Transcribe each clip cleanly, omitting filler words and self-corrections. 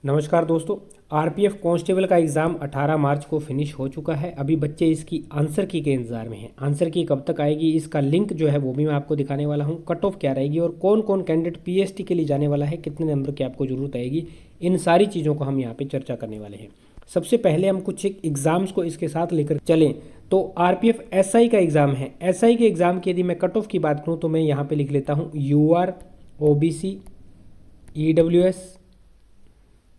नमस्कार दोस्तों। RPF constable का एग्ज़ाम 18 मार्च को फिनिश हो चुका है। अभी बच्चे इसकी आंसर की के इंतज़ार में हैं। आंसर की कब तक आएगी, इसका लिंक जो है वो भी मैं आपको दिखाने वाला हूं। कट ऑफ क्या रहेगी और कौन कौन कैंडिडेट पीएसटी के लिए जाने वाला है, कितने नंबर की आपको ज़रूरत आएगी, इन सारी चीज़ों को हम यहाँ पर चर्चा करने वाले हैं। सबसे पहले हम कुछ एग्ज़ाम्स को इसके साथ लेकर चलें तो आरपीएफ एसआई का एग्ज़ाम है। एसआई के एग्ज़ाम की यदि मैं कट ऑफ की बात करूँ तो मैं यहाँ पर लिख लेता हूँ यूआर, ओबीसी, ईडब्ल्यूएस,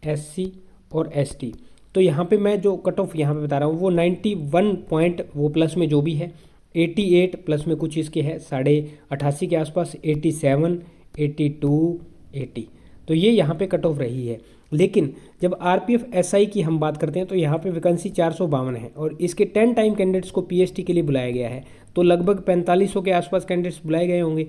एससी और एसटी। तो यहाँ पे मैं जो कट ऑफ यहाँ पे बता रहा हूँ वो 91 पॉइंट वो प्लस में जो भी है, 88 प्लस में कुछ इसके है 88.5 के आसपास, 87, 82, 80। तो ये यहाँ पे कट ऑफ रही है। लेकिन जब आरपीएफ एसआई की हम बात करते हैं तो यहाँ पे वैकेंसी 452 है और इसके 10 टाइम कैंडिडेट्स को पीएसटी के लिए बुलाया गया है। तो लगभग 4500 के आसपास कैंडिडेट्स बुलाए गए होंगे।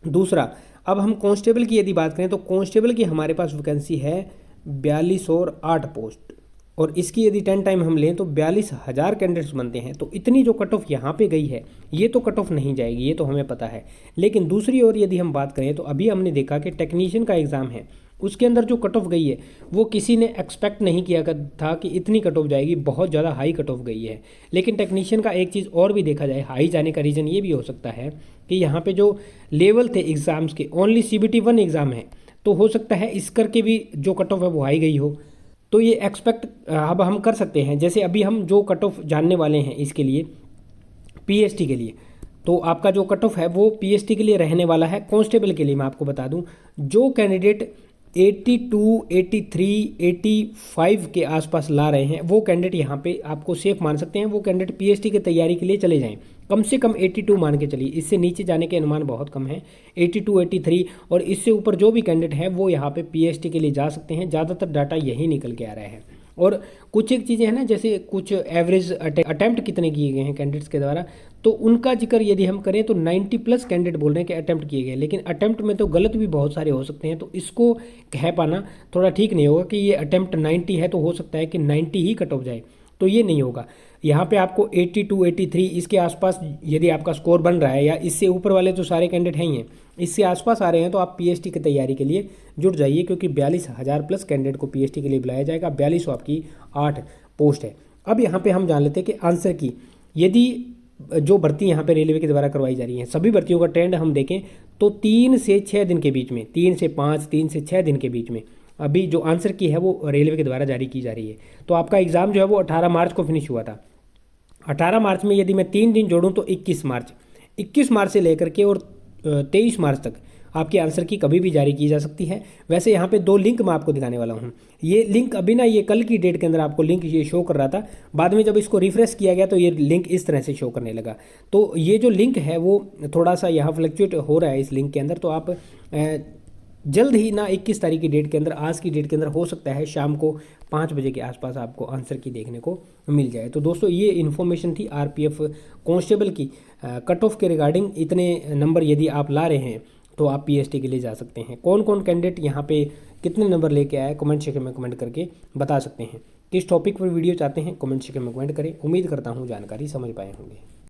दूसरा, अब हम कांस्टेबल की यदि बात करें तो कांस्टेबल की हमारे पास वैकेंसी है 42 और 8 पोस्ट, और इसकी यदि 10 टाइम हम लें तो 42,000 कैंडिडेट्स बनते हैं। तो इतनी जो कट ऑफ यहाँ पे गई है ये तो कट ऑफ नहीं जाएगी, ये तो हमें पता है। लेकिन दूसरी ओर यदि हम बात करें तो अभी हमने देखा कि टेक्नीशियन का एग्ज़ाम है, उसके अंदर जो कट ऑफ गई है वो किसी ने एक्सपेक्ट नहीं किया था कि इतनी कट ऑफ जाएगी, बहुत ज़्यादा हाई कट ऑफ गई है। लेकिन टेक्नीशियन का एक चीज़ और भी देखा जाए, हाई जाने का रीज़न ये भी हो सकता है कि यहाँ पे जो लेवल थे एग्ज़ाम्स के, ओनली CBT 1 एग्ज़ाम है, तो हो सकता है इस करके भी जो कट ऑफ है वो हाई गई हो। तो ये एक्सपेक्ट अब हम कर सकते हैं। जैसे अभी हम जो कट ऑफ जानने वाले हैं इसके लिए पीएसटी के लिए, तो आपका जो कट ऑफ है वो पीएसटी के लिए रहने वाला है। कांस्टेबल के लिए मैं आपको बता दूं, जो कैंडिडेट 82, 83, 85 के आसपास ला रहे हैं वो कैंडिडेट यहाँ पे आपको सेफ मान सकते हैं। वो कैंडिडेट पीएसटी की तैयारी के लिए चले जाएं। कम से कम 82 मान के चलिए, इससे नीचे जाने के अनुमान बहुत कम है। 82, 83 और इससे ऊपर जो भी कैंडिडेट हैं वो यहाँ पे पीएसटी के लिए जा सकते हैं। ज़्यादातर डाटा यही निकल के आ रहा है। और कुछ एक चीज़ें हैं ना, जैसे कुछ एवरेज अटैम्प्ट कितने किए गए हैं कैंडिडेट्स के द्वारा, तो उनका जिक्र यदि हम करें तो 90 प्लस कैंडिडेट बोल रहे हैं कि अटैम्प्ट किए गए। लेकिन अटैम्प्ट में तो गलत भी बहुत सारे हो सकते हैं, तो इसको कह पाना थोड़ा ठीक नहीं होगा कि ये अटैम्प्ट 90 है तो हो सकता है कि 90 ही कट ऑफ जाए, तो ये नहीं होगा। यहाँ पे आपको 82, 83 इसके आसपास यदि आपका स्कोर बन रहा है, या इससे ऊपर वाले तो सारे कैंडिडेट हैं ही हैं, इससे आसपास आ रहे हैं, तो आप पीएसटी की तैयारी के लिए जुट जाइए, क्योंकि 42,000 प्लस कैंडिडेट को पीएसटी के लिए बुलाया जाएगा। 42 आपकी 8 पोस्ट है। अब यहाँ पे हम जान लेते हैं कि आंसर की, यदि जो भर्ती यहाँ पे रेलवे के द्वारा करवाई जा रही है, सभी भर्तियों का ट्रेंड हम देखें तो 3 से 6 दिन के बीच में, 3 से 5, 3 से 6 दिन के बीच में अभी जो आंसर की है वो रेलवे के द्वारा जारी की जा रही है। तो आपका एग्ज़ाम जो है वो 18 मार्च को फिनिश हुआ था। 18 मार्च में यदि मैं 3 दिन जोड़ूं तो 21 मार्च से लेकर के और 23 मार्च तक आपके आंसर की कभी भी जारी की जा सकती है। वैसे यहाँ पे 2 लिंक मैं आपको दिखाने वाला हूँ। ये लिंक अभी ना, ये कल की डेट के अंदर आपको लिंक ये शो कर रहा था, बाद में जब इसको रिफ्रेश किया गया तो ये लिंक इस तरह से शो करने लगा। तो ये जो लिंक है वो थोड़ा सा यहाँ फ्लक्चुएट हो रहा है इस लिंक के अंदर। तो आप जल्द ही ना 21 तारीख की डेट के अंदर, आज की डेट के अंदर हो सकता है शाम को 5 बजे के आसपास आपको आंसर की देखने को मिल जाए। तो दोस्तों ये इन्फॉर्मेशन थी आरपीएफ कांस्टेबल की कट ऑफ के रिगार्डिंग। इतने नंबर यदि आप ला रहे हैं तो आप पीएसटी के लिए जा सकते हैं। कौन कौन कैंडिडेट यहाँ पे कितने नंबर लेके आए, कमेंट सेक्शन में कमेंट करके बता सकते हैं। किस टॉपिक पर वीडियो चाहते हैं कमेंट सेक्शन में कमेंट करें। उम्मीद करता हूँ जानकारी समझ पाए होंगे।